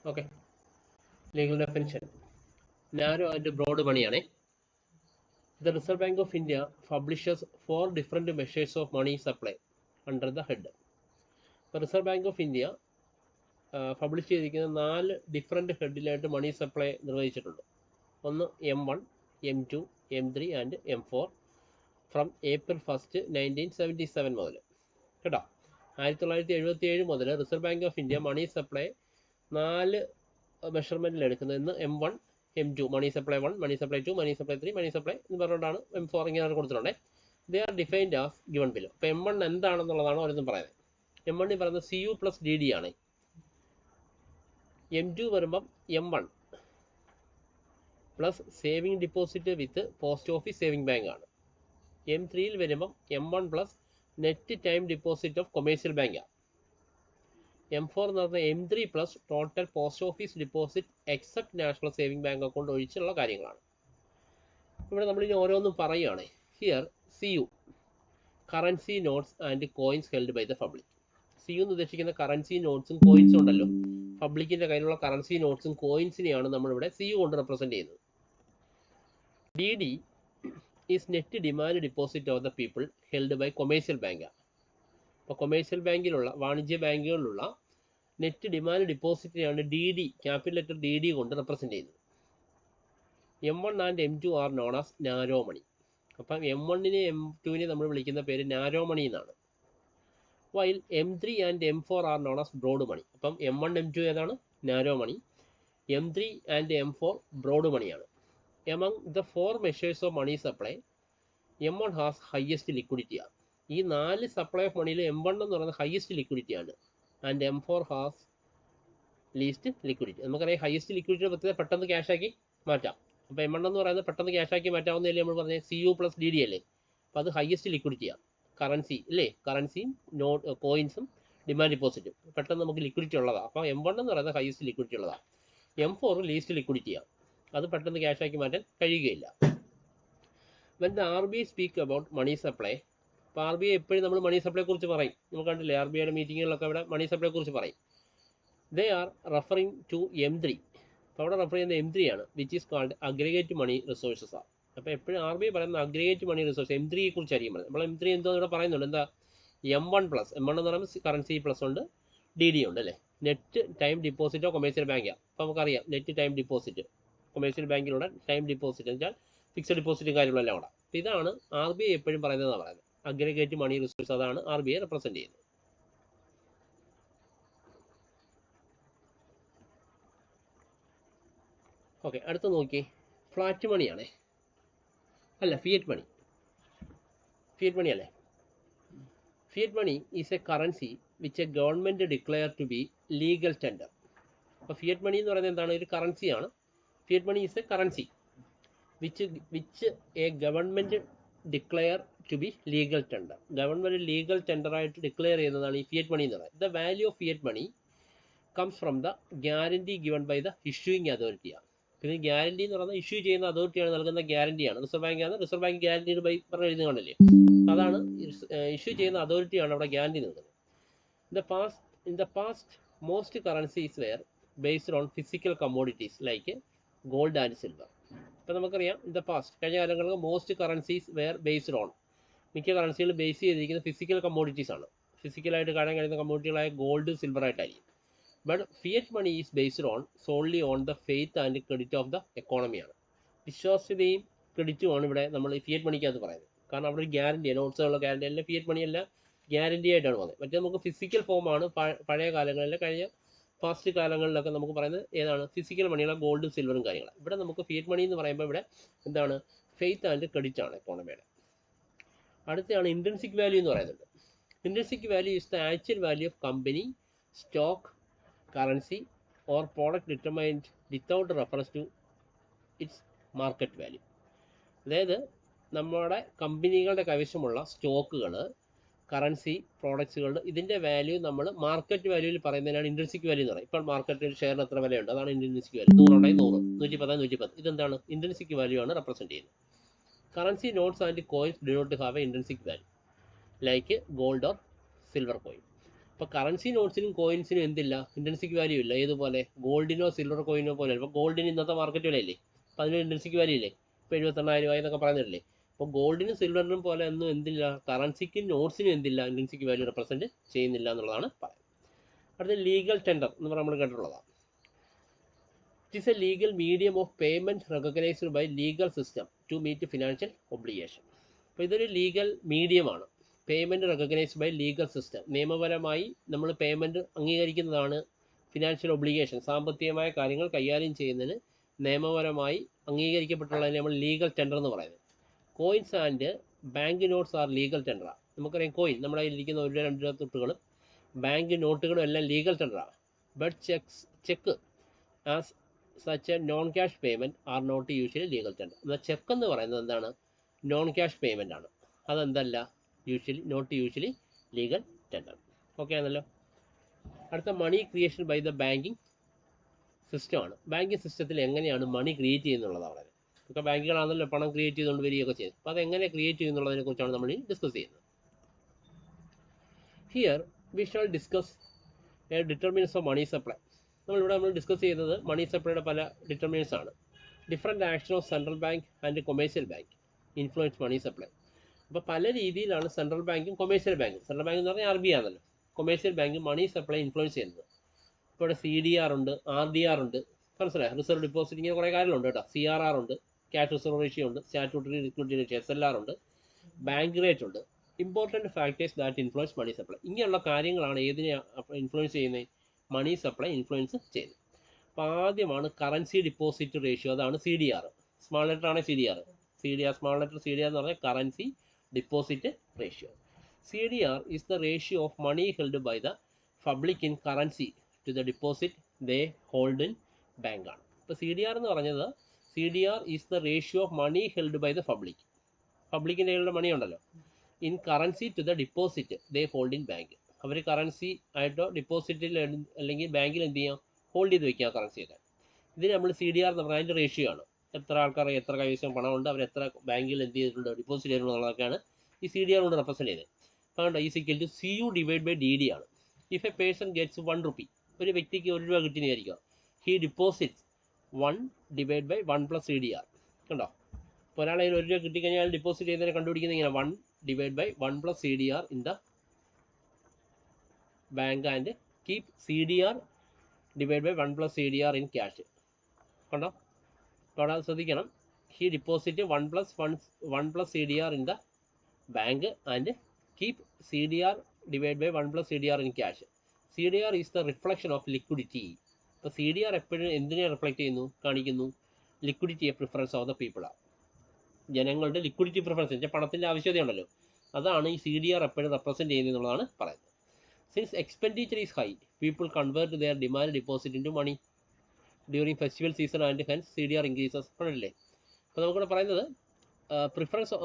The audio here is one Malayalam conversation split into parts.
Okay, legal definition. Narrow and broad money. The Reserve Bank of India publishes 4 different measures of money supply under the head. The Reserve Bank of India publish ചെയ്തിരിക്കുന്ന 4 ഡിഫറെൻറ്റ് ഹെഡിലായിട്ട് മണി സപ്ലൈ നിർവഹിച്ചിട്ടുണ്ട്. ഒന്ന് M1, M2, M3 and M4 from April 1, 1977 മുതൽ കേട്ടോ. 1977 മുതൽ reserve bank of India money supply 4 മെഷർമെൻറ്റിൽ എടുക്കുന്നത്. ഇന്ന് M1, M2, money supply 1, money supply 2, money supply 3, money supply എന്ന് പറഞ്ഞുകൊണ്ടാണ് M4 ഇങ്ങനെ കൊടുത്തിട്ടുണ്ട്. They are defined as given below. അപ്പോൾ M1 എന്താണെന്നുള്ളതാണ് ഓരോന്നും പറയുന്നത്. M1 പറയുന്നത് CU പ്ലസ് DD ആണ്. M2 വരുമ്പം M1 plus saving deposit with post office saving bank ആണ്. M3യിൽ വരുമ്പം M1 plus net time deposit of commercial ബാങ്കാണ്. M4 എന്ന് പറഞ്ഞാൽ M3 plus total post office deposit except national saving bank account ഒഴിച്ചുള്ള കാര്യങ്ങളാണ്. ഇവിടെ നമ്മളിനി ഓരോന്നും പറയുകയാണ്. Here CU currency notes and coins held by the public. CU എന്ന് ഉദ്ദേശിക്കുന്ന കറൻസി നോട്ട്സും കോയിൻസും ഉണ്ടല്ലോ. പബ്ലിക്കിൻ്റെ കയ്യിലുള്ള കറൻസി നോട്ട്സും കോയിൻസിനെയാണ് നമ്മളിവിടെ CU കൊണ്ട് റെപ്രസെൻറ്റ് ചെയ്യുന്നത്. DD is net demand deposit of the people held by commercial ബാങ്കാണ്. അപ്പോൾ കൊമേഴ്സ്യൽ ബാങ്കിലുള്ള വാണിജ്യ ബാങ്കുകളിലുള്ള നെറ്റ് ഡിമാൻഡ് ഡിപ്പോസിറ്റിനെയാണ് DD ക്യാപിറ്റൽ ലെറ്റർ DD കൊണ്ട് റെപ്രസെൻറ്റ് ചെയ്യുന്നത്. M1 and M2 are known as narrow money. അപ്പം M1നെ M2നെ നമ്മൾ വിളിക്കുന്ന പേര് നാരോ മണി എന്നാണ്. While M3 and M4 are known as broad money. അപ്പം M1, M2 ഏതാണ്? Narrow money. M3 and M4 broad മണിയാണ്. Among the 4 measures of money supply M1 has highest liquidity ആണ്. ഈ 4 സപ്ലൈ ഓഫ് മണിയിൽ M1 എന്ന് പറയുന്നത് ഹയസ്റ്റ് ലിക്വിഡിറ്റി ആണ്. And M4 has least liquidity. നമുക്കറിയാം ഹയസ്റ്റ് ലിക്വിഡിറ്റി പ്രത്യേകം പെട്ടെന്ന് ക്യാഷാക്കി മാറ്റാം. അപ്പോൾ M1 എന്ന് പറയുന്നത് പെട്ടെന്ന് ക്യാഷാക്കി മാറ്റാവുന്നതല്ലേ നമ്മൾ പറഞ്ഞത് CU പ്ലസ് DD അല്ലേ. അപ്പോൾ അത് ഹയസ്റ്റ് ലിക്വിഡിറ്റിയാണ്. കറൻസി അല്ലേ, കറൻസിയും കോയിൻസും ഡിമാൻഡ് ഡിപ്പോസിറ്റും പെട്ടെന്ന് നമുക്ക് ലിക്വിഡിറ്റി ഉള്ളതാണ്. അപ്പോൾ M1 എന്ന് പറയുന്നത് ഹയസ്റ്റ് ലിക്വിഡിറ്റി ഉള്ളതാണ്. M4 least ലിക്വിഡിറ്റിയാണ്. അത് പെട്ടെന്ന് ക്യാഷാക്കി മാറ്റാൻ കഴിയുകയില്ല. When the RBI speak about money supply, അപ്പോൾ RBI എപ്പോഴും നമ്മൾ മണി സപ്ലൈ കുറിച്ച് പറയും. നമുക്ക് കണ്ടില്ലേ RBIയുടെ മീറ്റിങ്ങുകളിലൊക്കെ അവിടെ മണി സപ്ലൈ കുറിച്ച് പറയും. They are referring to M3. അപ്പോൾ അവിടെ റെഫർ ചെയ്യുന്ന M3 ആണ്, which is called aggregate money resources ആണ്. അപ്പോൾ എപ്പോഴും RBI പറയുന്ന അഗ്രിഗേറ്റ് മണി റിസോഴ്സ് M3യെ കുറിച്ചായിരിക്കും പറയുന്നത്. നമ്മൾ M3 എന്തോ ഇവിടെ പറയുന്നുണ്ട്. എന്താ M1 പ്ലസ് M1 എന്ന് പറയുമ്പോൾ കറൻസി പ്ലസ് ഉണ്ട്, DD ഉണ്ട് അല്ലേ. നെറ്റ് ടൈം ഡിപ്പോസിറ്റോ കൊമേഴ്സ്യൽ ബാങ്കാണ്. അപ്പോൾ നമുക്കറിയാം നെറ്റ് ടൈം ഡിപ്പോസിറ്റ് കൊമേഴ്സ്യൽ ബാങ്കിലൂടെ ടൈം ഡിപ്പോസിറ്റ് എന്ന് വെച്ചാൽ ഫിക്സഡ് ഡിപ്പോസിറ്റും കാര്യങ്ങളെല്ലാം അവിടെ. അപ്പോൾ ഇതാണ് RBI എപ്പോഴും പറയുന്നതെന്നാണ് പറയുന്നത്. അഗ്രിഗേറ്റ് മണി റിസോഴ്സ് അതാണ് RBI റെപ്രസെൻറ്റ് ചെയ്യുന്നത്. ഓക്കെ, അടുത്ത് നോക്കി ഫ്ലാറ്റ് മണിയാണേ, അല്ല ഫിയറ്റ് മണി. ഫിയറ്റ് മണി അല്ലേ. Fiat money is a currency which a government declare to be legal tender. അപ്പോൾ ഫിയറ്റ് മണി എന്ന് പറയുന്നത് എന്താണ്? ഒരു കറൻസിയാണ്. Fiat money is a currency which a government declare to be legal tender. Government legal ടെൻഡറായിട്ട് ഡിക്ലെയർ ചെയ്യുന്നതാണ് ഈ ഫിയറ്റ് മണി എന്ന് പറയുന്നത്. The value of fiat money comes from the guarantee given by the issuing അതോറിറ്റിയാണ്. പിന്നെ ഗ്യാരണ്ടി എന്ന് പറയുന്നത് ഇഷ്യൂ ചെയ്യുന്ന അതോറിറ്റിയാണ് നൽകുന്ന ഗ്യാരണ്ടിയാണ്. റിസർവ് ബാങ്കാണ്. റിസർവ് ബാങ്ക് ഗ്യാരണ്ടീഡ് ബൈ പറഞ്ഞ എഴുതുകയാണല്ലേ, അതാണ് ഇഷ്യൂ ചെയ്യുന്ന അതോറിറ്റിയാണ് അവിടെ ഗ്യാരണ്ടി നൽകുന്നത്. In the past most currencies were based on physical commodities like gold and silver. ഇപ്പോൾ നമുക്കറിയാം ഇൻ ദ പാസ്റ്റ് കഴിഞ്ഞ കാലങ്ങളിൽ most currencies were based on, മിക്ക കറൻസികൾ ബേസ് ചെയ്തിരിക്കുന്ന ഫിസിക്കൽ കമ്മോഡിറ്റീസ് ആണ്. ഫിസിക്കലായിട്ട് കാണാൻ കഴിയുന്ന കമ്മോഡിറ്റികളായ ഗോൾഡ്, സിൽവർ ആയിട്ടായിരിക്കും. But fiat money is based on solely on the faith and credit of the എക്കോണമിയാണ്. വിശ്വാസ്യതയും ക്രെഡിറ്റുമാണ് ഇവിടെ നമ്മൾ ഈ ഫിയറ്റ് മണിക്കകത്ത് പറയുന്നത്. കാരണം അവിടെ ഒരു ഗ്യാരണ്ടിയാണ്, നോട്ട്സുള്ള ഗ്യാരണ്ടി അല്ല. ഫിയറ്റ് മണി അല്ല, ഗ്യാരണ്ടി ആയിട്ടാണ് പറയുന്നത്. മറ്റേ നമുക്ക് ഫിസിക്കൽ ഫോമാണ്. പഴയ കാലങ്ങളിൽ കഴിഞ്ഞ പാസ്റ്റ് കാലങ്ങളിലൊക്കെ നമുക്ക് പറയുന്നത് ഏതാണ്? ഫിസിക്കൽ മണിയുള്ള ഗോൾഡും സിൽവറും കാര്യങ്ങളാണ്. ഇവിടെ നമുക്ക് ഫിയറ്റ് മണി എന്ന് പറയുമ്പോൾ ഇവിടെ എന്താണ്? ഫെയ്ത്ത് ആൻഡ് ക്രെഡിറ്റ് ആണ് എക്കോണമിയുടെ. അടുത്തതാണ് ഇൻട്രിൻസിക് വാല്യൂ എന്ന് പറയുന്നുണ്ട്. Intrinsic value is the actual value of company stock currency or product determined without reference to its market value. അതായത് നമ്മുടെ കമ്പനികളുടെ കൈവശമുള്ള സ്റ്റോക്കുകൾ, കറൻസി, പ്രോഡക്ട്സുകൾ, ഇതിൻ്റെ വാല്യൂ നമ്മൾ മാർക്കറ്റ് വാല്യൂവിൽ പറയുന്നതിനാണ് ഇൻട്രിൻസിക് വാല്യൂ എന്ന് പറയുന്നത്. ഇപ്പോൾ മാർക്കറ്റിൽ ഷെയറിന് എത്ര വിലയുണ്ട്, അതാണ് ഇൻട്രിൻസിക് വാല്യൂ. 100 ഉണ്ടെങ്കിൽ 100, 110 110, ഇതെന്താണ്? ഇൻട്രിൻസിക് വാല്യൂ ആണ് റെപ്രസെൻറ്റ് ചെയ്യുന്നത്. Currency notes and coins do not have a intrinsic value like gold or silver coin. അപ്പോൾ കറൻസി നോട്ട്സിനും കോയിൻസിനും എന്തില്ല, ഇൻട്രിൻസിക് വാല്യൂ ഇല്ല. ഏതുപോലെ ഗോൾഡിനോ സിൽവർ കോയിനോ പോലെ. ഇപ്പോൾ ഗോൾഡിന് ഇന്നത്തെ മാർക്കറ്റ് വിലയില്ലേ, അപ്പോൾ അതിന് ഇൻട്രിൻസിക് വാല്യൂ ഇല്ലേ, ഇപ്പോൾ 78,000 എന്നൊക്കെ പറയുന്നില്ലേ. അപ്പോൾ ഗോൾഡിനും സിൽവറിനും പോലെ ഒന്നും എന്തില്ല, കറൻസിക്കും നോട്ട്സിനും എന്തില്ല, ഇൻട്രിൻസിക് വാല്യൂ റെപ്രസെൻറ്റ് ചെയ്യുന്നില്ല എന്നുള്ളതാണ് പറയുന്നത്. അടുത്ത ലീഗൽ ടെൻഡർ എന്ന് പറഞ്ഞാൽ നമ്മൾ കേട്ടിട്ടുള്ളതാണ്. It is a legal medium of payment recognised by legal system to meet financial obligation. അപ്പോൾ ഇതൊരു ലീഗൽ മീഡിയമാണ്. Payment recognised by legal system, നിയമപരമായി നമ്മൾ പേയ്മെൻറ്റ് അംഗീകരിക്കുന്നതാണ് ഫിനാൻഷ്യൽ ഒബ്ലിഗേഷൻ, സാമ്പത്തികമായ കാര്യങ്ങൾ കൈകാര്യം ചെയ്യുന്നതിന് നിയമപരമായി അംഗീകരിക്കപ്പെട്ടുള്ളതിനെ നമ്മൾ ലീഗൽ ടെൻഡർ എന്ന് പറയുന്നത്. Coins and bank notes are legal ടെൻഡറാണ്. നമുക്കറിയാം കോയിൻ, നമ്മുടെ കയ്യിലിരിക്കുന്ന 1 രൂപ 2 രൂപ തൊട്ടുകളും ബാങ്ക് നോട്ടുകളും എല്ലാം ലീഗൽ ടെൻഡറാണ്. But cheque as such a non cash payment are not usually legal tender. എന്നാൽ ചെക്ക് എന്ന് പറയുന്നത് എന്താണ്, നോൺ ക്യാഷ് പേയ്മെൻ്റ് ആണ്. അതെന്തല്ല, not usually legal tender. Okay ആണല്ലോ. അടുത്ത money creation by the banking സിസ്റ്റമാണ്. ബാങ്കിങ് സിസ്റ്റത്തിൽ എങ്ങനെയാണ് മണി ക്രിയേറ്റ് ചെയ്യുന്നുള്ളതാണ് പറയുന്നത്. ഇപ്പോൾ ബാങ്കുകളാണല്ലോ പണം ക്രിയേറ്റ് ചെയ്തുകൊണ്ട് വരികയൊക്കെ ചെയ്യും. അപ്പോൾ അതെങ്ങനെ ക്രിയേറ്റ് ചെയ്യുന്നുള്ളതിനെ കുറിച്ചാണ് നമ്മൾ ഡിസ്കസ് ചെയ്യുന്നത്. Here we shall discuss a determinants of money supply. നമ്മൾ ഡിസ്കസ് ചെയ്യുന്നത് മണി സപ്ലൈയുടെ പല ഡിറ്റർമിനൻസ് ആണ്. Different action of central bank and commercial bank influence money supply. അപ്പോൾ പല രീതിയിലാണ് സെൻട്രൽ ബാങ്കും കൊമേഴ്ഷ്യൽ ബാങ്കും, സെൻട്രൽ ബാങ്ക് എന്ന് പറഞ്ഞാൽ RBI ആണല്ലോ, commercial bank money supply influence ചെയ്യുന്നത്. ഇപ്പോൾ ഇവിടെ CDR ഉണ്ട്, RDR ഉണ്ട്, മനസ്സിലായി, റിസർവ് ഡിപ്പോസിറ്റ്, ഇങ്ങനെ കുറേ കാര്യങ്ങളുണ്ട് കേട്ടോ. CRR ഉണ്ട്, ക്യാഷ് റിസർവ് റേഷ്യോ ഉണ്ട്, സ്റ്റാറ്റ്യൂട്ടറി ലിക്വിഡിറ്റി റേഷ്യോ SLR ഉണ്ട്, ബാങ്ക് റേറ്റ് ഉണ്ട്. Important factors that influence money supply. ഇങ്ങനെയുള്ള കാര്യങ്ങളാണ് ഏതിനെ ഇൻഫ്ലുവൻസ് ചെയ്യുന്നത്, മണി സപ്ലൈ ഇൻഫ്ലുവൻസ് ചെയ്യുന്നത്. അപ്പോൾ ആദ്യമാണ് കറൻസി ഡിപ്പോസിറ്റ് റേഷ്യോ, അതാണ് CDR. സ്മാൾ ലെറ്റർ ആണ് CDR. സ്മാൾ ലെറ്റർ CDR എന്ന് പറഞ്ഞാൽ currency deposit ratio. CDR is the ratio of money held by the public in currency to the deposit they hold in bank ആണ്. ഇപ്പോൾ CDR എന്ന് പറഞ്ഞത്, CDR is the ratio of money held by the public, പബ്ലിക്കിൻ്റെ കയ്യിലുള്ള മണി ഉണ്ടല്ലോ, in currency to the deposit they hold in bank. അവർ കറൻസി ആയിട്ടോ ഡിപ്പോസിറ്റിൽ അല്ലെങ്കിൽ ബാങ്കിൽ എന്ത് ചെയ്യാം, ഹോൾഡ് ചെയ്ത് വെക്കുക കറൻസിയൊക്കെ. ഇതിന് നമ്മൾ CDR എന്ന് പറഞ്ഞാൽ അതിൻ്റെ റേഷ്യോ ആണ്. എത്ര ആൾക്കാർ എത്ര കൈവശം പണമുണ്ട്, അവർ എത്ര ബാങ്കിൽ എന്ത് ചെയ്തിട്ടുണ്ട്, ഡിപ്പോസിറ്റ് ചെയ്തിട്ടുള്ളതൊക്കെയാണ് ഈ CDR കൊണ്ട് റെപ്രസെൻറ്റ് ചെയ്യുന്നത്. അതുകൊണ്ട് is equal to CU divide by DD ആണ്. If a person gets 1 rupee, ഒരു വ്യക്തിക്ക് 1 രൂപ കിട്ടിയെന്ന് വിചാരിക്കുക, he deposits 1 divide by 1 plus CDR. കണ്ടോ, ഇപ്പോൾ ഒരാളെ 1 രൂപ കിട്ടിക്കഴിഞ്ഞാൽ ഡിപ്പോസിറ്റ് ചെയ്യുന്നതിനെ കണ്ടുപിടിക്കുന്നത് ഇങ്ങനെ 1 divide by 1 plus CDR in the bank and keep CDR divide by 1 plus CDR in cash. കണ്ടോ, അപ്പോൾ അവിടെ ശ്രദ്ധിക്കണം, he deposit 1 plus CDR in the bank and keep CDR divide by 1 plus CDR in cash. CDR is the reflection of liquidity. അപ്പോൾ CDR എപ്പോഴും എന്തിനെ റിഫ്ലക്റ്റ് ചെയ്യുന്നു, കാണിക്കുന്നു, ലിക്വിഡിറ്റിയെ പ്രിഫറൻസ് ഓഫ് ദ പീപ്പിളാണ്. ജനങ്ങളുടെ ലിക്വിഡിറ്റി പ്രിഫറൻസ് വെച്ചാൽ പണത്തിൻ്റെ ആവശ്യതയുണ്ടല്ലോ, അതാണ് ഈ CDR എപ്പോഴും റെപ്രസെൻറ്റ് ചെയ്യുന്നത് എന്നുള്ളതാണ് പറയുന്നത്. Since expenditure is high, people convert their demand deposit in to money during festival season and hence CDR increases. ആണല്ലേ. അപ്പോൾ നമുക്കിവിടെ പറയുന്നത് പ്രിഫറൻസ്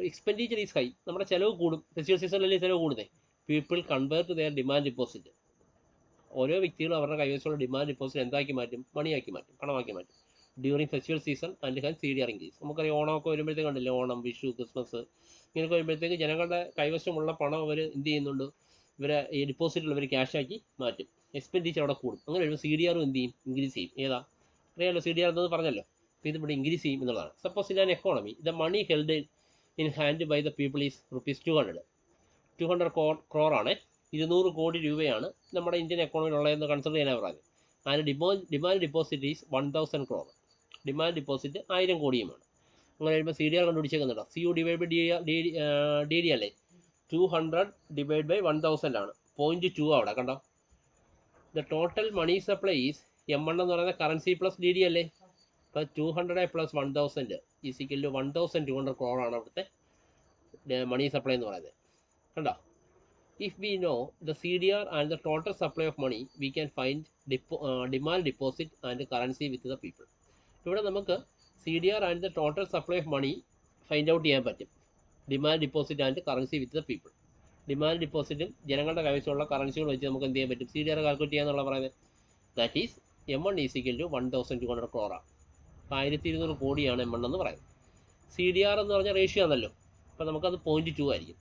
എക്സ്പെൻഡിച്ചർ ഈസ് ഹൈ, നമ്മുടെ ചിലവ് കൂടും, ഫെസ്റ്റിവൽ സീസണിലല്ലേ ചിലവ് കൂടുന്നത്. People convert their demand deposit, ഓരോ വ്യക്തികളും അവരുടെ കൈവശമുള്ള ഡിമാൻഡ് ഡിപ്പോസിറ്റ് എന്താക്കി മാറ്റും, മണിയാക്കി മാറ്റും, പണമാക്കി മാറ്റും. During festival season and hence CDR increase. നമുക്കറിയാം ഓണമൊക്കെ വരുമ്പോഴത്തേക്ക് കണ്ടില്ലേ, ഓണം, വിഷു, ക്രിസ്മസ് ഇങ്ങനെയൊക്കെ വരുമ്പോഴത്തേക്ക് ജനങ്ങളുടെ കൈവശമുള്ള പണം അവർ എന്ത് ചെയ്യുന്നുണ്ട്, ഇവരെ ഈ ഡിപ്പോസിറ്റുള്ളവർ ക്യാഷാക്കി മാറ്റും, എക്സ്പെൻഡിച്ചർ അവിടെ കൂടും. അങ്ങനെ വരുമ്പോൾ CDR എന്ത് ചെയ്യും, ഇൻക്രീസ് ചെയ്യും. ഏതാ അറിയാമല്ലോ, CDR എന്നത് പറഞ്ഞല്ലോ. അപ്പോൾ ഇതിവിടെ ഇൻക്രീസ് ചെയ്യും എന്നുള്ളതാണ്. Suppose in an economy the money held in hand by the people is ₹200. 200 crore ആണ്, 200 കോടി രൂപയാണ് നമ്മുടെ ഇന്ത്യൻ എക്കോണമിയിൽ ഉള്ളതെന്ന് കൺസിഡർ ചെയ്യാനാണ് പറയുന്നത്. അതിന് demand deposit is 1000 crore. Demand deposit 1000 കോടിയുമാണ്. അങ്ങനെ വരുമ്പോൾ CDR കണ്ടുപിടിച്ചേക്കുന്നുണ്ടോ, CU ഡിവൈഡ് ബൈ DD അല്ലേ, 200 ഡിവൈഡ് ബൈ 1000 ആണ്, 0.2 അവിടെ കണ്ടോ. The total money supply is M1 എന്ന് പറയുന്നത് കറൻസി പ്ലസ് DD അല്ലേ. അപ്പോൾ 200 പ്ലസ് 1000 ഈസിക്കൽ ടു 1200 crore ആണ് അവിടുത്തെ മണി സപ്ലൈ എന്ന് പറയുന്നത്. കണ്ടോ. If we know the CDR and the total supply of money we can find demand deposit and currency with the people. ഇവിടെ നമുക്ക് CDR and the total supply of money find out ചെയ്യാൻ പറ്റും, demand deposit and currency with the people. Demand ഡിപ്പോസിറ്റും ജനങ്ങളുടെ കൈവശമുള്ള കറൻസികൾ വെച്ച് നമുക്ക് എന്ത് ചെയ്യാൻ പറ്റും, CDR കാൽക്കുലേറ്റ് ചെയ്യാന്നുള്ള പറയുന്നത്. That is M1 is equal to 1200 crore. 1200 കോടിയാണ് M1 എന്ന് പറയുന്നത്. CDR എന്ന് പറഞ്ഞാൽ റേഷ്യോ ആണല്ലോ, അപ്പോൾ നമുക്കത് 0.2 ആയിരിക്കും.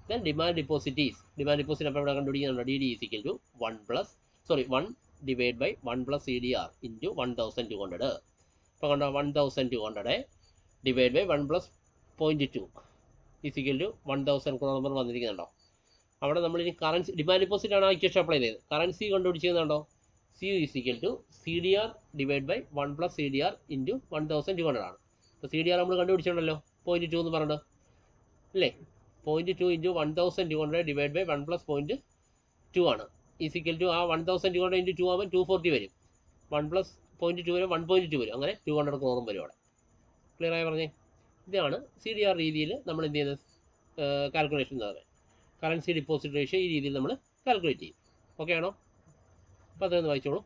Then demand deposit അപ്പോൾ ഇവിടെ കണ്ടുപിടിക്കുന്നുണ്ട് DD is equal to 1 divided by 1 plus CDR into 1200. അപ്പോൾ കണ്ടോ 1200 divided by 1 plus 0.2 is equal to 1000 number വന്നിരിക്കുന്നുണ്ടോ. അവിടെ നമ്മൾ ഇനി കറൻസി ഡിമാൻഡ് ഡിപ്പോസിറ്റ് ആണ് ആ ഇക്വേഷൻ അപ്ലൈ ചെയ്തത്. കറൻസി കണ്ടുപിടിച്ചിരുന്നുണ്ടോ. C is equal to CDR divided by 1 plus CDR into 1200 ആണ്. അപ്പോൾ CDR നമ്മൾ കണ്ടുപിടിച്ചിട്ടുണ്ടല്ലോ 0.2 എന്ന് പറഞ്ഞത് അല്ലേ. 0.2 into 1200 divided by 1 plus 0.2 ആണ്. ഈസ് ഈക്വൽ ടു ആ 1200 into 2 ആകുമ്പോൾ 240 വരും. 1 plus 0.2 വരും 1.2 വരും. അങ്ങനെ 200 ക്രോറും വരും അവിടെ. ക്ലിയർ ആയി പറഞ്ഞേ. ഇതാണ് CDR രീതിയിൽ നമ്മൾ എന്ത് ചെയ്യുന്നത് കാൽക്കുലേഷൻ എന്ന് പറയുന്നത്. കറൻസി ഡിപ്പോസിറ്റ് റേഷ്യോ ഈ രീതിയിൽ നമ്മൾ കാൽക്കുലേറ്റ് ചെയ്യും. ഓക്കെ ആണോ. അപ്പോൾ അതൊന്ന് വായിച്ചോളൂ.